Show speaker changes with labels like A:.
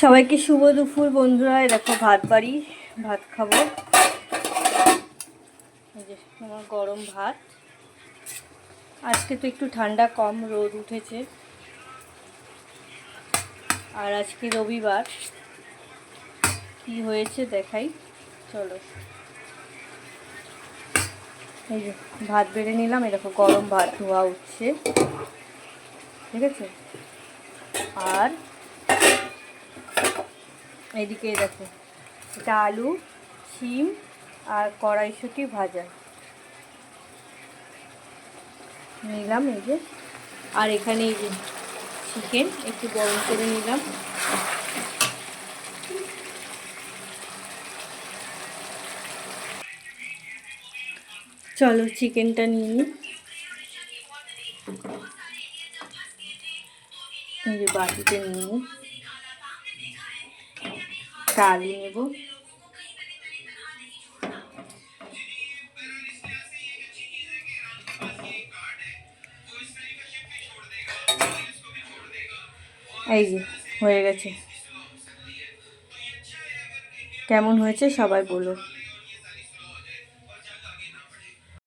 A: সবাইকে শুভ দুপুর বন্ধুরা। দেখো ভাত বাড়ি, ভাত খাবো। এই যে আমার গরম ভাত। আজকে তো একটু ঠান্ডা কম, রোদ উঠেছে। আর আজকে রবিবার, কি হয়েছে দেখাই, চলো। এই যে ভাত বেড়ে নিলাম, এই দেখো গরম ভাত ধোয়া উঠছে, ঠিক আছে। আর এইদিকে দেখো, এটা আলু, শিম আর কড়াইশুঁটি ভাজা নিলাম, এই যে। আর এখানে এই যে চিকেন একটু গরম করে নিলাম। চলো চিকেনটা নিয়ে নিই। এই যে বাটিতে নিয়ে আলু নেব। এই যে হয়ে গেছে। কেমন হয়েছে সবাই বলো।